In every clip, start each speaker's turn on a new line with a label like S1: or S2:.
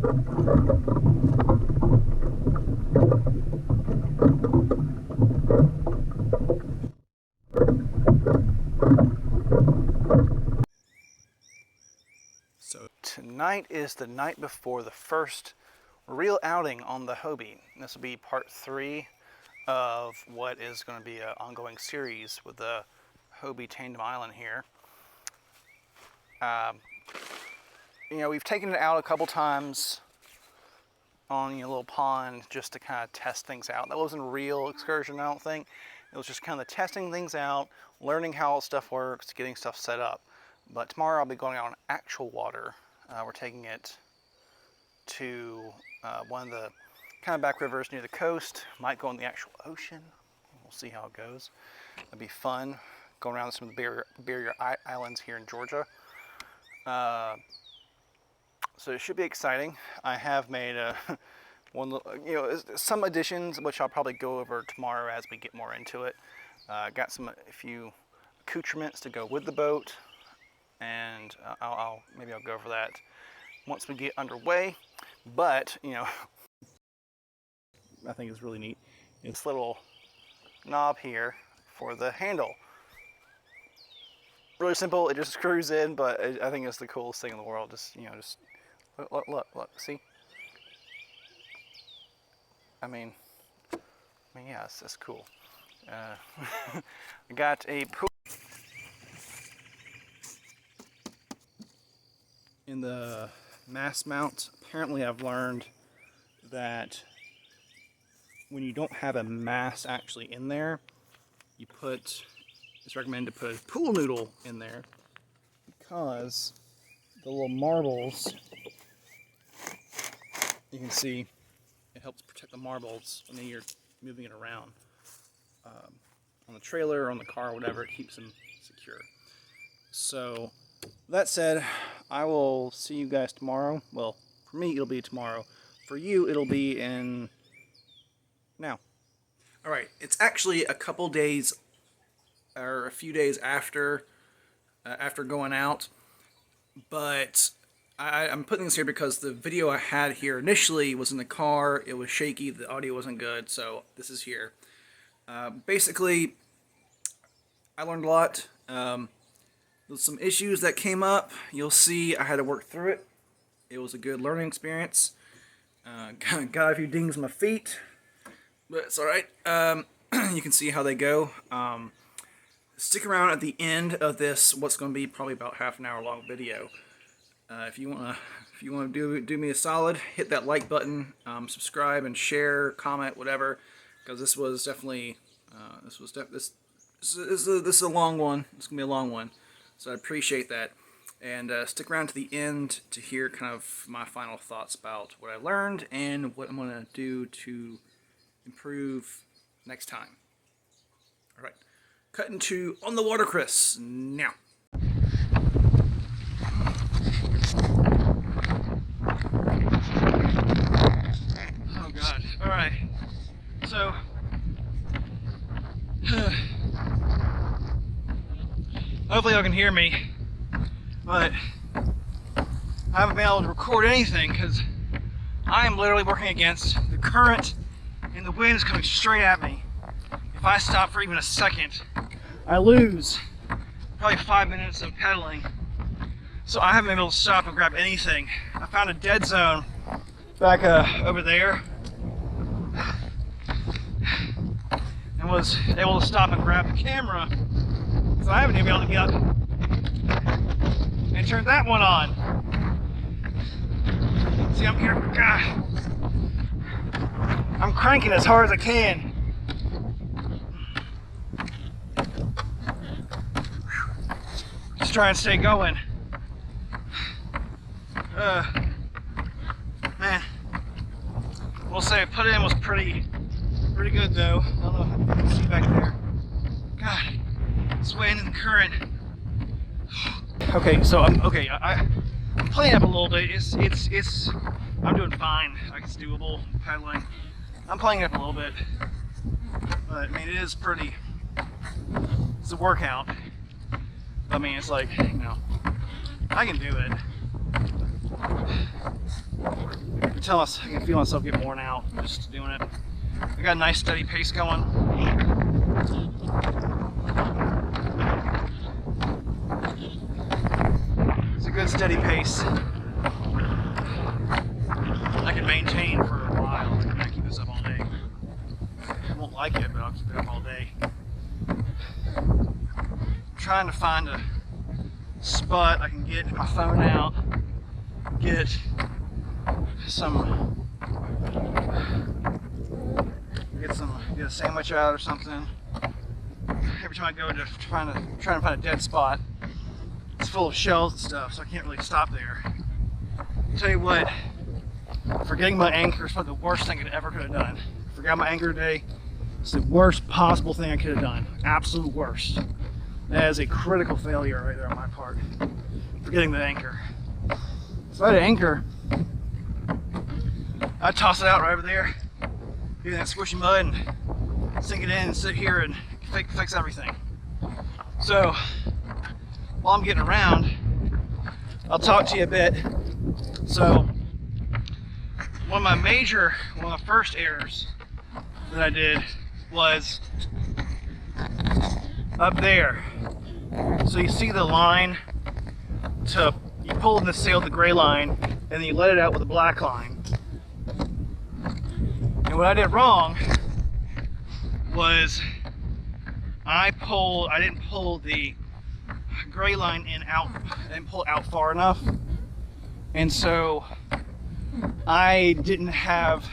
S1: So tonight is the night before the first real outing on the Hobie. This will be part 3 of what is going to be an ongoing series with the Hobie Tandem Island here. You know, we've taken it out a couple times on a little pond just to kind of test things out. That wasn't a real excursion, I don't think. It was just kind of testing things out, learning how stuff works, getting stuff set up. But tomorrow I'll be going out on actual water. We're taking it to one of the kind of back rivers near the coast. Might go in the actual ocean. We'll see how it goes. It'll be fun going around some of the barrier islands here in Georgia. So it should be exciting. I have made some additions, which I'll probably go over tomorrow as we get more into it. Got a few accoutrements to go with the boat, and maybe I'll go over that once we get underway. But you know, I think it's really neat. This little knob here for the handle. Really simple. It just screws in, but I think it's the coolest thing in the world. Just look, see? I mean, yeah, it's cool. I got a pool in the mast mount. Apparently, I've learned that when you don't have a mast actually in there, it's recommended to put a pool noodle in there because the little marbles, you can see it helps protect the marbles when you're moving it around on the trailer or on the car or whatever. It keeps them secure. So that said, I will see you guys tomorrow. Well, for me it'll be tomorrow. For you it'll be in now. Alright, it's actually a couple days or a few days after going out, but I'm putting this here because the video I had here initially was in the car. It was shaky, the audio wasn't good, so this is here. Basically, I learned a lot. There's some issues that came up. You'll see I had to work through it. It was a good learning experience. Got a few dings in my feet, but it's alright. You can see how they go. Stick around at the end of this, what's going to be probably about half an hour long video. If you want to do me a solid, hit that like button, subscribe and share, comment, whatever, because this was definitely this is a long one. It's gonna be a long one, so I appreciate that. And stick around to the end to hear kind of my final thoughts about what I learned and what I'm gonna do to improve next time. All right. Cutting to On the Water Chris now. Oh God. Alright. So hopefully y'all can hear me, but I haven't been able to record anything because I am literally working against the current and the wind is coming straight at me. If I stop for even a second, I lose probably 5 minutes of pedaling. So I haven't been able to stop and grab anything. I found a dead zone back over there and was able to stop and grab the camera. So I haven't even been able to get up and turn that one on. See, I'm here. God. I'm cranking as hard as I can. Just try and stay going. Man, we'll say put in was pretty good though. I don't know if you can see back there. God, swaying in the current. Okay, so I'm playing up a little bit. I'm doing fine. It's doable pedaling. I'm playing up a little bit, but I mean it's a workout. I mean, it's like, you know, I can do it. I can feel myself get worn out just doing it. I got a nice steady pace going. It's a good steady pace. I can maintain for a while. I can keep this up all day. I won't like it, but I'll keep it up all day. I'm trying to find a spot I can get my phone out, get a sandwich out or something. Every time I go to trying to find a dead spot, it's full of shells and stuff, so I can't really stop there. I'll tell you what, forgetting my anchor is probably the worst thing I ever could have done. Forgot my anchor today. It's the worst possible thing I could have done. Absolute worst. That is a critical failure right there on my part. Forgetting the anchor. So I had an anchor. I'd toss it out right over there, get in that squishy mud and sink it in and sit here and fix everything. So while I'm getting around, I'll talk to you a bit. So one of the first errors that I did was up there. So you see the line you pull in the sail, the gray line, and then you let it out with the black line. And what I did wrong was I didn't pull the gray line I didn't pull it out far enough. And so I didn't have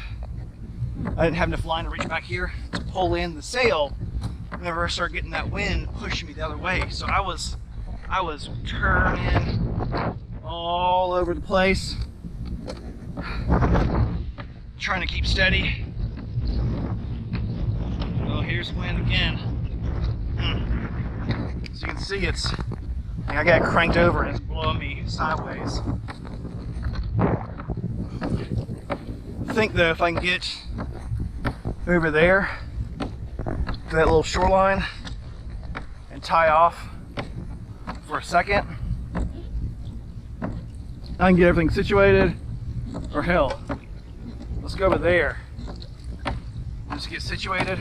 S1: enough line to reach back here to pull in the sail whenever I started getting that wind pushing me the other way. So I was turning all over the place, trying to keep steady. Well, here's wind again. As you can see, I got it cranked over and it's blowing me sideways. I think though, if I can get over there to that little shoreline and tie off for a second, I can get everything situated. Or hell, let's go over there. Just get situated.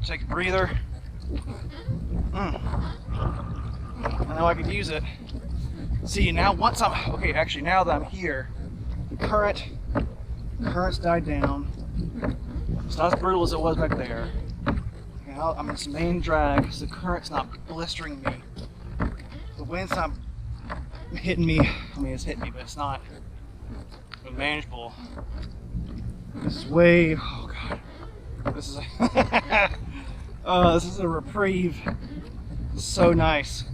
S1: Take a breather. I know I could use it. See, now now that I'm here, the current's died down. It's not as brutal as it was back there. Now I'm in some main drag, so the current's not blistering me. The wind's not hitting me. I mean, it's hitting me, but it's not manageable. This is way, oh God. This is this is a reprieve. It's so nice.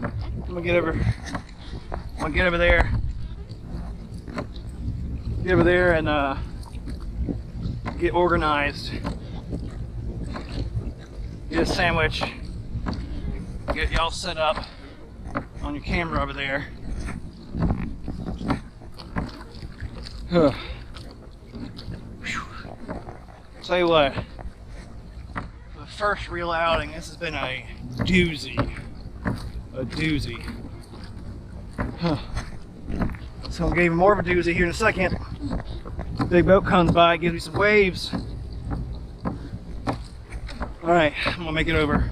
S1: I'm gonna get over there. Get over there and get organized. Get a sandwich. Get y'all set up on your camera over there. Tell you what, the first real outing, this has been a doozy. A doozy. So I'm gonna give you more of a doozy here in a second. Big boat comes by, gives me some waves. Alright, I'm gonna make it over.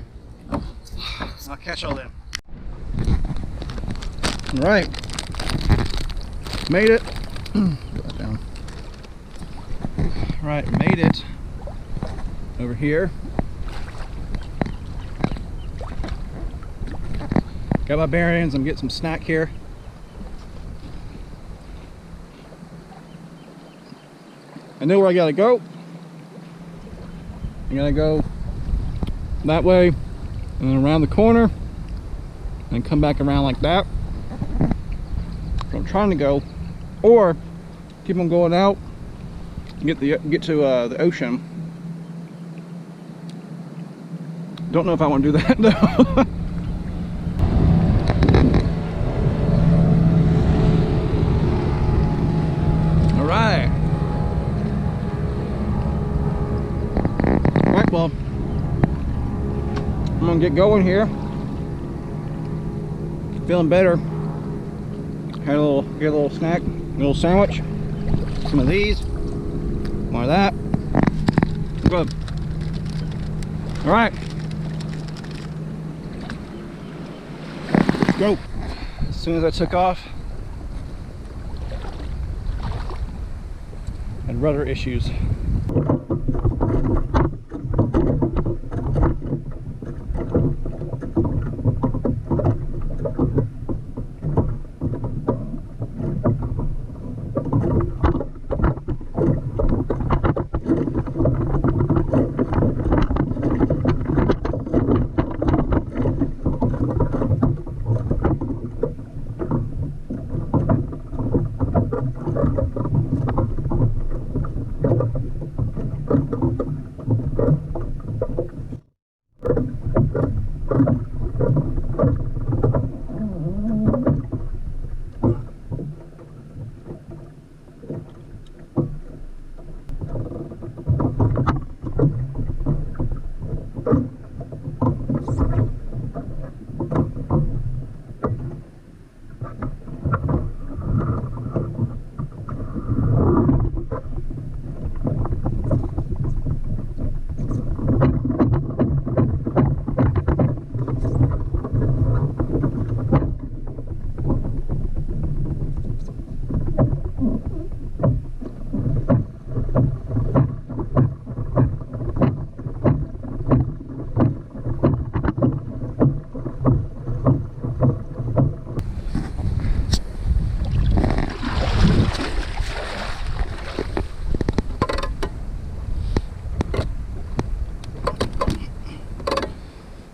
S1: I'll catch y'all then. Alright. Made it. Put that down. Right, made it over here. Got my bearings. I'm getting some snack here. I know where I gotta go. I gotta go that way and then around the corner and come back around like that. So I'm trying to go, or keep on going out and get to the ocean. Don't know if I want to do that though. Alright, well, I'm gonna get going here. Feeling better. Get a little snack, a little sandwich. Some of these, more of that. Good. All right. Go. As soon as I took off, had rudder issues.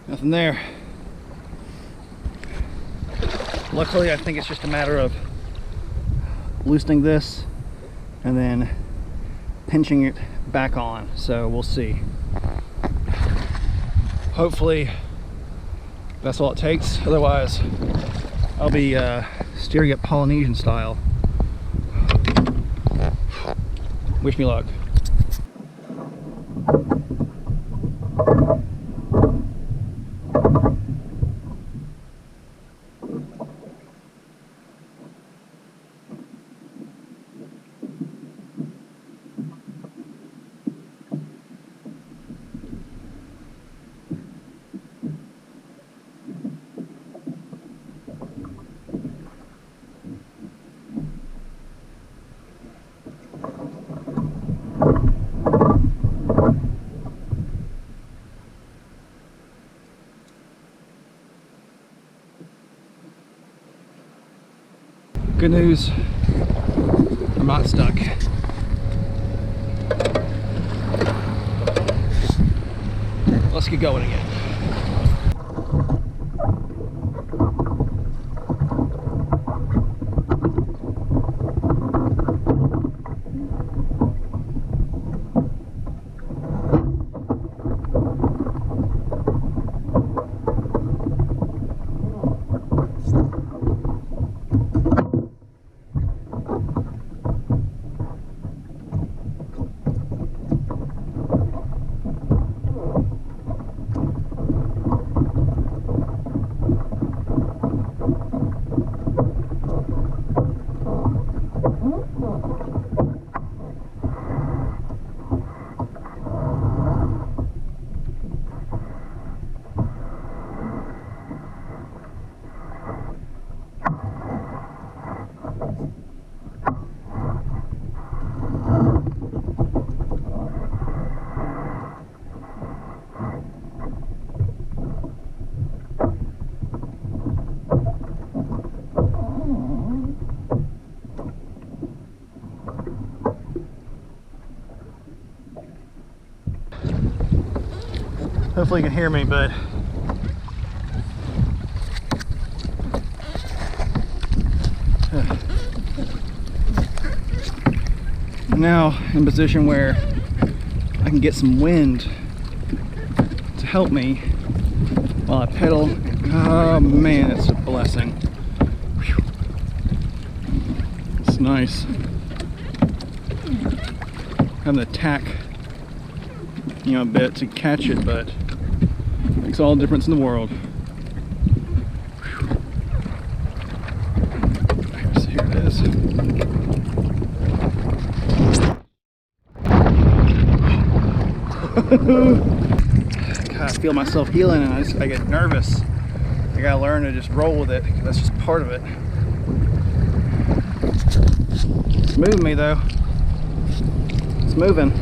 S1: Nothing there. Luckily, I think it's just a matter of loosening this and then pinching it back on. So we'll see. Hopefully that's all it takes. Otherwise, I'll be steering it Polynesian style. Wish me luck. Good news, I'm not stuck. Let's get going again. Hopefully you can hear me, but I'm now in a position where I can get some wind to help me while I pedal. Oh man, it's a blessing. Whew. It's nice. Having to tack, a bit to catch it, but makes all the difference in the world. Whew. Here's is. God, I feel myself healing and I get nervous. I gotta learn to just roll with it. That's just part of it. It's moving me though. It's moving.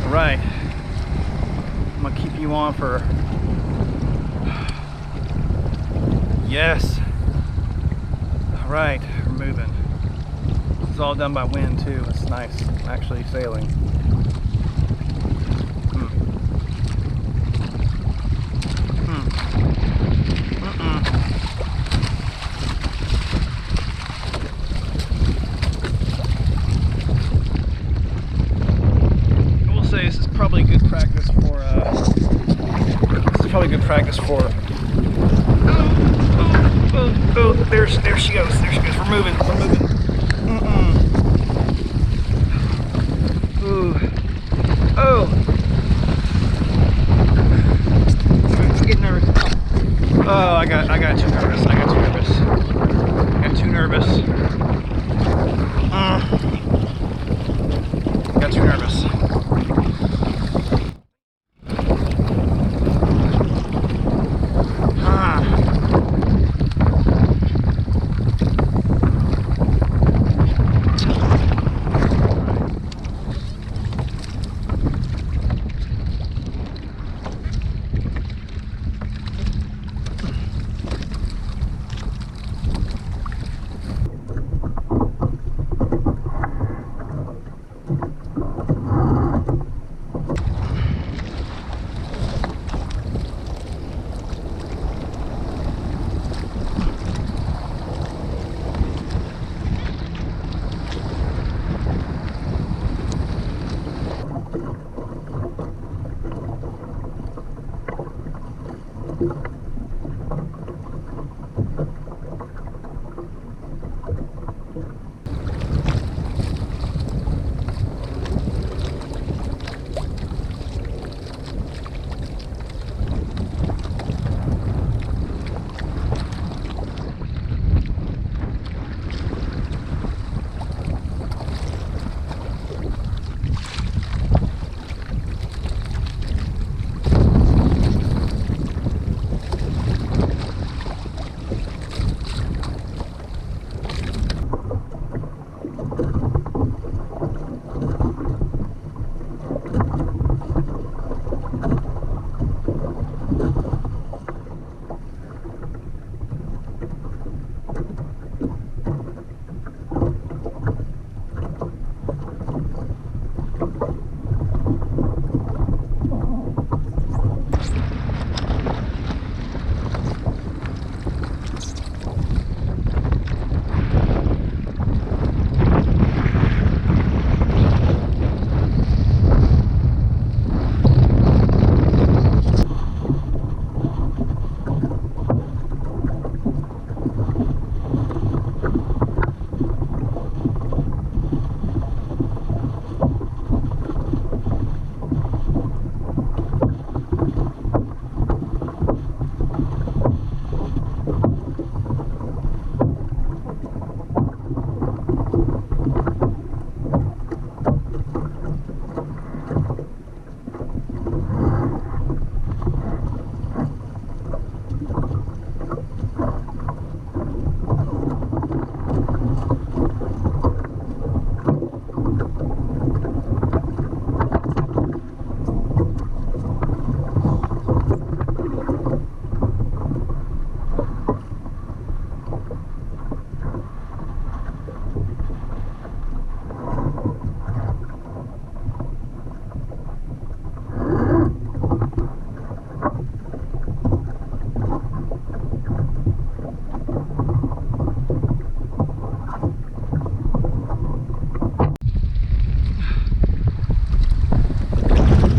S1: All right. I'm gonna keep you on for. Yes. All right, we're moving. This is all done by wind too. It's nice. I'm actually sailing. I will say this is probably good practice for. This is probably good practice for. Oh, there she goes. There she goes. We're moving. We're moving. Ooh. Oh. I'm getting nervous. Oh, I got too nervous. I got too nervous. I got too nervous. Got too nervous.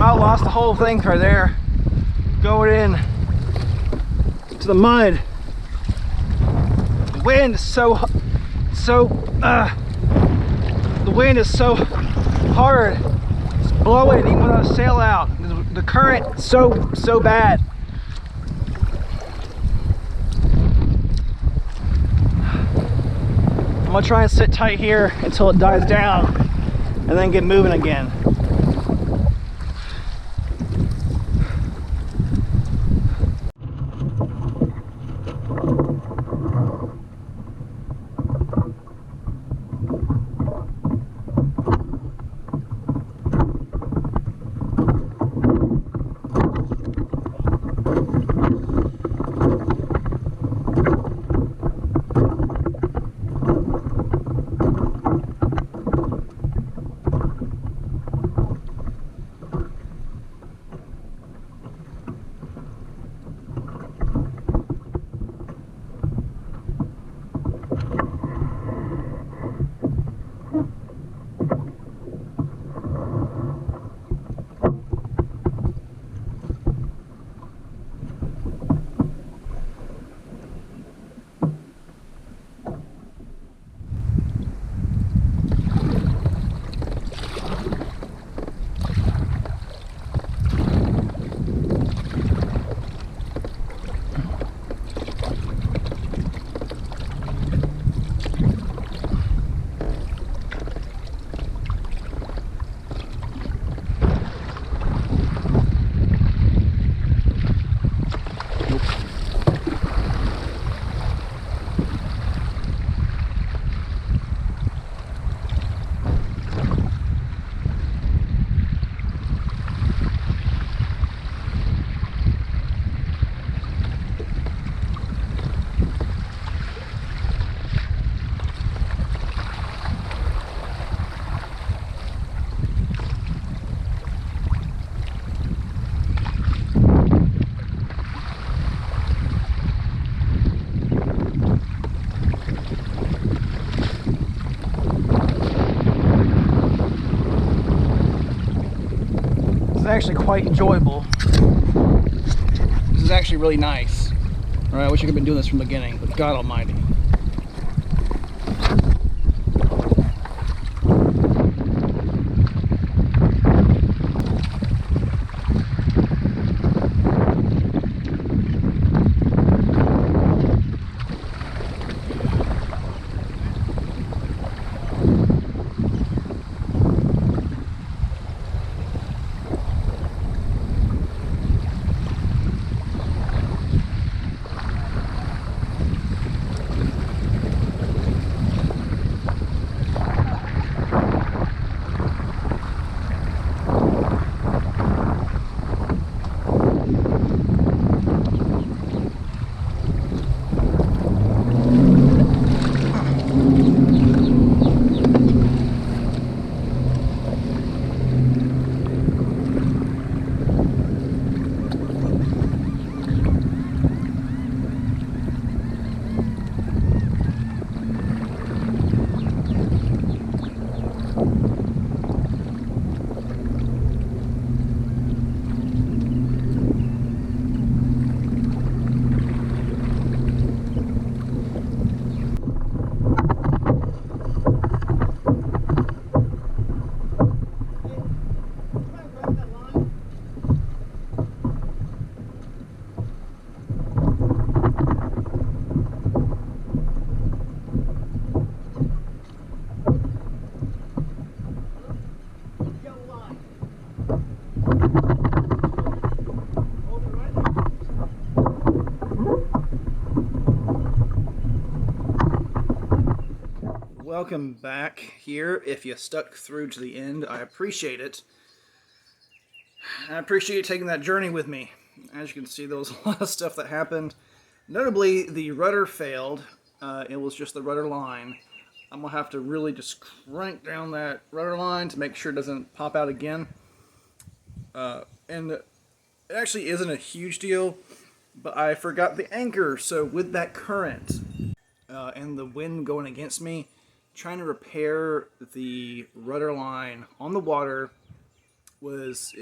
S1: I lost the whole thing right there, going in to the mud. The wind is the wind is so hard, it's blowing even when I sail out. The current so bad. I'm gonna try and sit tight here until it dies down and then get moving again. Actually quite enjoyable. This is actually really nice. All right, I wish I could have been doing this from the beginning, but God almighty. Welcome back here. If you stuck through to the end, I appreciate it. I appreciate you taking that journey with me. As you can see, there was a lot of stuff that happened. Notably, the rudder failed. It was just the rudder line. I'm going to have to really just crank down that rudder line to make sure it doesn't pop out again. And it actually isn't a huge deal, but I forgot the anchor. So with that current and the wind going against me, trying to repair the rudder line on the water was,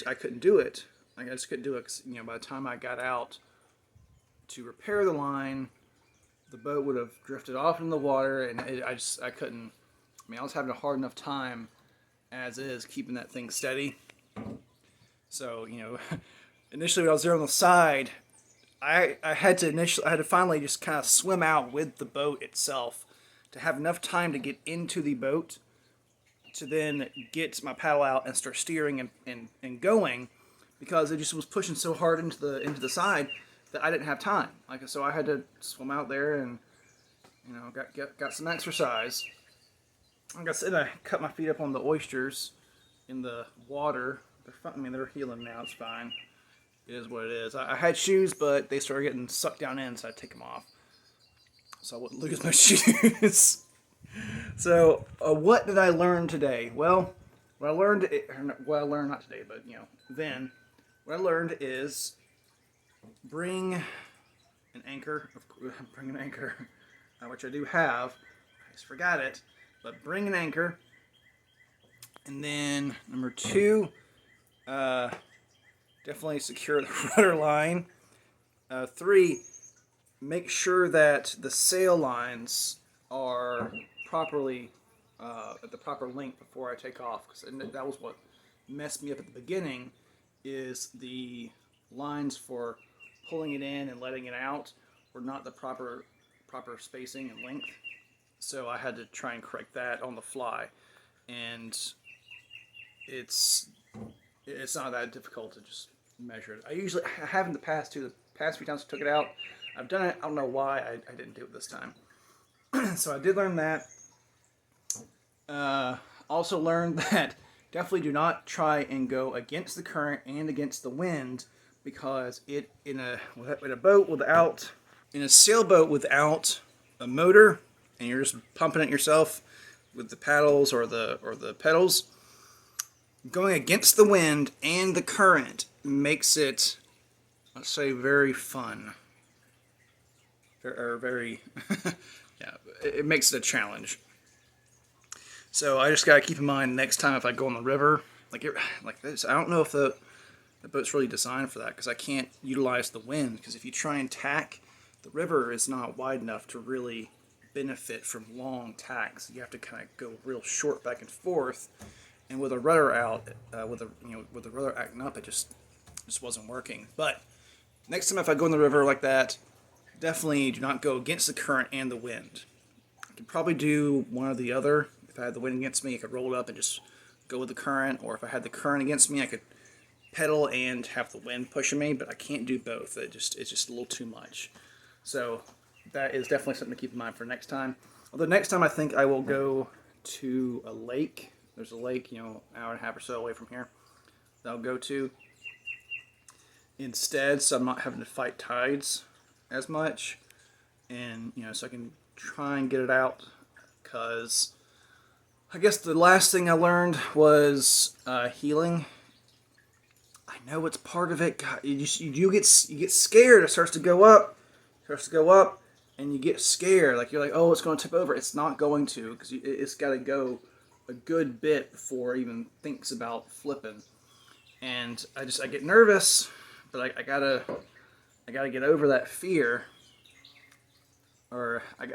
S1: I couldn't do it. I just couldn't do it 'cause, by the time I got out to repair the line, the boat would have drifted off in the water, and I couldn't. I was having a hard enough time as is keeping that thing steady. So, initially when I was there on the side, I had to finally just kind of swim out with the boat itself to have enough time to get into the boat to then get my paddle out and start steering and going, because it just was pushing so hard into the side that I didn't have time. Like, so I had to swim out there and, you know, got some exercise. Like I said, I cut my feet up on the oysters in the water. They're fine. I mean, they're healing now. It's fine. It is what it is. I had shoes, but they started getting sucked down in, so I had to take them off, so I wouldn't lose my shoes. So, what did I learn today? Well, what I learned, not today, but, you know, then, what I learned is bring an anchor, which I do have. I just forgot it, but bring an anchor. And then, number 2, definitely secure the rudder line. 3, make sure that the sail lines are properly at the proper length before I take off, because that was what messed me up at the beginning, is the lines for pulling it in and letting it out were not the proper spacing and length. So I had to try and correct that on the fly, and it's not that difficult to just measure it. I have in the past too. The past few times I took it out, I've done it. I don't know why I didn't do it this time. So I did learn that. Also learned that definitely do not try and go against the current and against the wind, because in a sailboat without a motor, and you're just pumping it yourself with the paddles or the pedals, going against the wind and the current makes it, let's say, very fun. Or very, yeah, it makes it a challenge. So I just gotta keep in mind next time if I go on the river, like this, I don't know if the boat's really designed for that, because I can't utilize the wind, because if you try and tack, the river is not wide enough to really benefit from long tacks. You have to kind of go real short back and forth, and with a rudder out, with the rudder acting up, it just wasn't working. But next time if I go in the river like that, definitely do not go against the current and the wind. I could probably do one or the other. If I had the wind against me, I could roll it up and just go with the current, or if I had the current against me, I could pedal and have the wind pushing me, but I can't do both. It's just a little too much. So that is definitely something to keep in mind for next time. Although next time I think I will go to a lake. There's a lake, you know, an hour and a half or so away from here that I'll go to instead, so I'm not having to fight tides as much, and, you know, so I can try and get it out, because I guess the last thing I learned was healing. I know it's part of it. God, you get scared. It starts to go up, and you get scared. Like, you're like, oh, it's going to tip over. It's not going to, because it's got to go a good bit before it even thinks about flipping. And I get nervous, but I gotta get over that fear, or I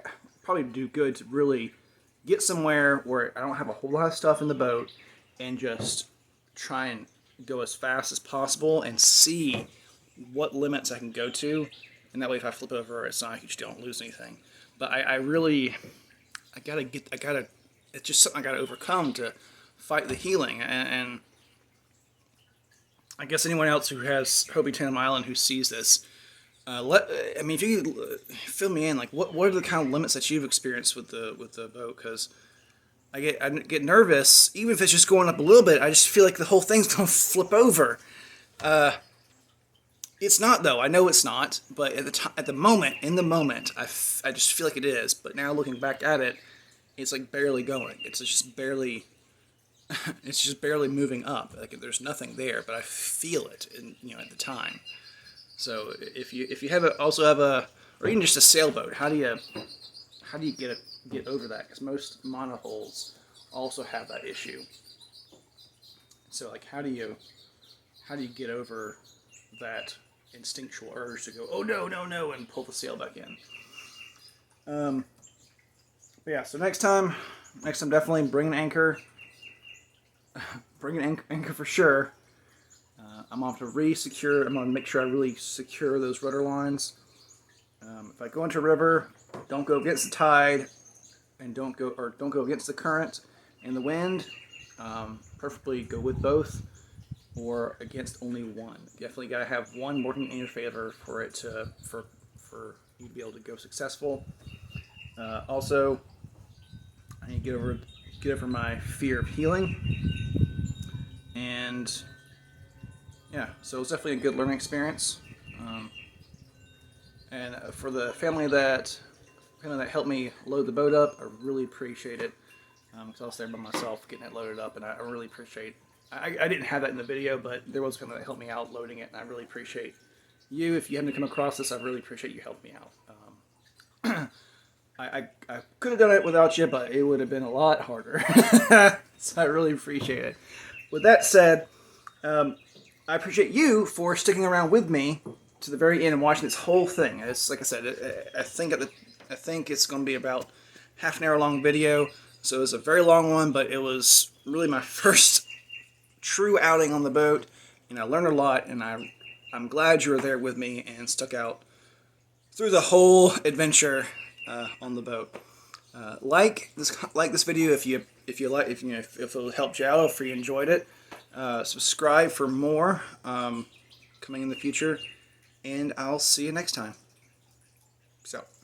S1: probably do good to really get somewhere where I don't have a whole lot of stuff in the boat, and just try and go as fast as possible and see what limits I can go to, and that way if I flip over, it's not a huge deal, I don't lose anything. But it's just something I gotta overcome to fight the healing. And I guess anyone else who has Hobie Tandem Island who sees this, if you could fill me in, like what are the kind of limits that you've experienced with the boat? Because I get nervous, even if it's just going up a little bit. I just feel like the whole thing's gonna flip over. It's not, though. I know it's not, but in the moment, I just feel like it is. But now looking back at it, it's like barely going. It's just barely moving up. Like there's nothing there, but I feel it, at the time. So if you also have a, or even just a sailboat, how do you get over that? Because most monohulls also have that issue. So like, how do you get over that instinctual urge to go, oh no, and pull the sail back in? But yeah, so next time definitely bring an anchor. Bring an anchor for sure. I'm going to have to I'm going to make sure I really secure those rudder lines. If I go into a river, don't go against the tide. and don't go against the current and the wind. Preferably go with both or against only one. Definitely got to have one working in your favor for it to for you to be able to go successful. Also, I need to get over my fear of healing, and yeah, so it's definitely a good learning experience. And for the family that helped me load the boat up, I really appreciate it. Because I was there by myself getting it loaded up, and I really appreciate. I didn't have that in the video, but there was someone that helped me out loading it, and I really appreciate you. If you haven't come across this, I really appreciate you helping me out. I could have done it without you, but it would have been a lot harder. So I really appreciate it. With that said, I appreciate you for sticking around with me to the very end and watching this whole thing. It's like I said, I think it's going to be about half an hour long video. So it was a very long one, but it was really my first true outing on the boat, and I learned a lot, and I'm glad you were there with me and stuck out through the whole adventure on the boat. Like this video if it helped you out, if you enjoyed it. Subscribe for more coming in the future, and I'll see you next time. Peace out.